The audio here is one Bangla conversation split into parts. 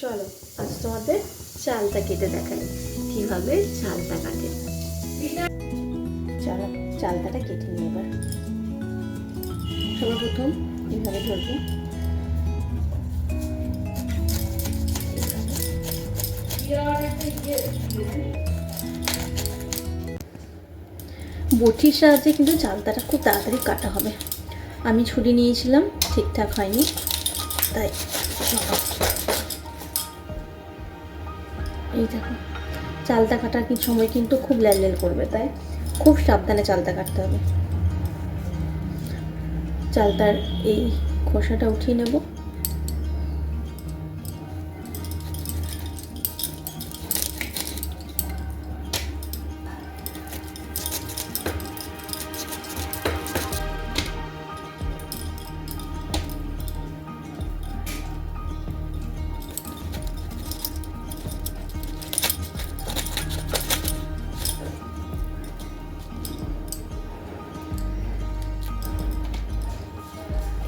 চলো আজ তোমাদের চালটা কেটে দেখাই কিভাবে চালটা কাটে। চলো চালটাটা কেটে নিই। এবার সবার প্রথম এইভাবে ধরবো, বটির সাহায্যে কিন্তু চালতাটা খুব তাড়াতাড়ি কাটা হবে। আমি ছুরি নিয়েছিলাম, ঠিকঠাক হয়নি, তাই এই দেখো চালতা কাটার কি সময় কিন্তু খুব ল্যাল ল্যাল করবে, তাই খুব সাবধানে চালতা কাটতে হবে। চালতার এই খোসাটা উঠিয়ে নেব।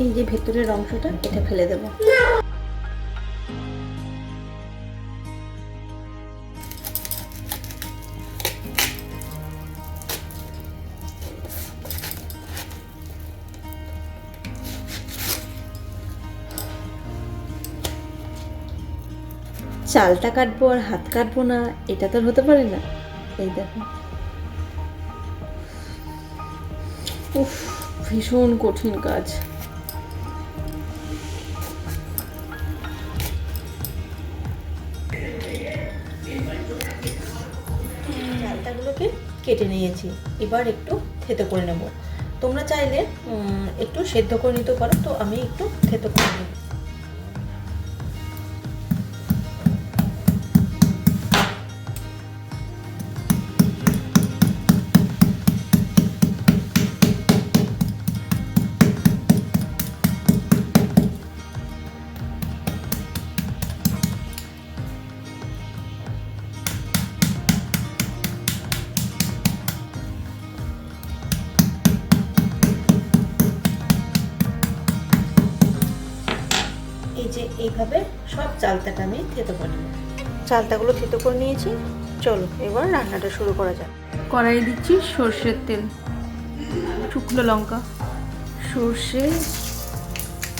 এই যে ভেতরের অংশটা এটা ফেলে দেব। চালটা কাটবো আর হাত কাটবো না, এটা তো হতে পারে না। এই দেখো, উফ, ভীষণ কঠিন কাজ। চালটাগুলোকে কেটে নিয়েছি, এবার একটু থেতো করে নেব। তোমরা চাইলে একটু সেদ্ধ করে নিতে পারো, তো আমি একটু থেতো করে নেব। এই যে এইভাবে সব চালতাটা আমি থেতো করে নেব। চালতাগুলো থেতো করে নিয়েছি, চলো এবার রান্নাটা শুরু করা যাক। কড়াই দিচ্ছি সর্ষের তেল, শুকনো লঙ্কা, সর্ষে,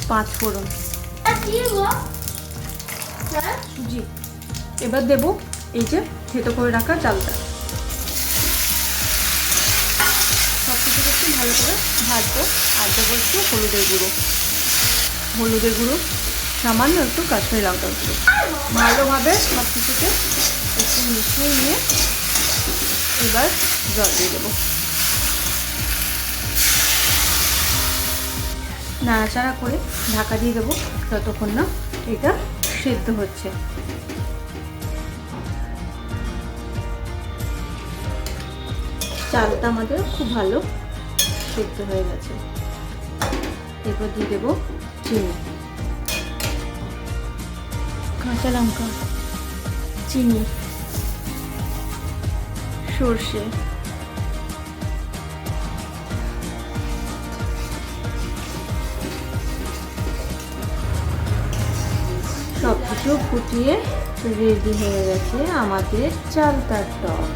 5 ফোড়ন, সুজি। এবার দেব এই যে থেতো করে রাখা চালটা। সব কিছু একটু ভালো করে ভাজবো। আর দেবো একটু হলুদের গুঁড়ো, সামান্য একটু কাশ্মীরি লঙ্কার গুঁড়ো। ভালোভাবে সব কিছুকে একটু মিশিয়ে নিয়ে এবার জল দিয়ে দেবো। নাড়াচাড়া করে ঢাকা দিয়ে দেবো যতক্ষণ না এটা সেদ্ধ হচ্ছে। চালটা আমাদের খুব ভালো সেদ্ধ হয়ে গেছে। এরপর দিয়ে দেবো চিনি, কাঁচা লঙ্কা, চিনি, সর্ষে, সব কিছু ফুটিয়ে রেডি হয়ে গেছে আমাদের চালতার টক।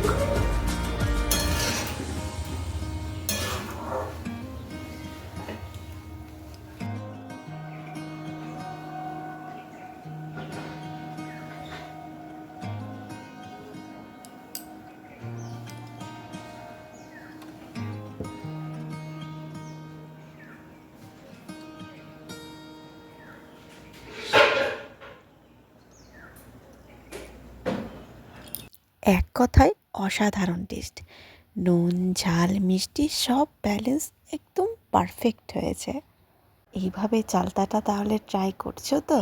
এক কথায় অসাধারণ টেস্ট। নুন, ঝাল, মিষ্টি সব ব্যালেন্স একদম পারফেক্ট হয়েছে। এইভাবে চালতাটা তাহলে ট্রাই করছো তো?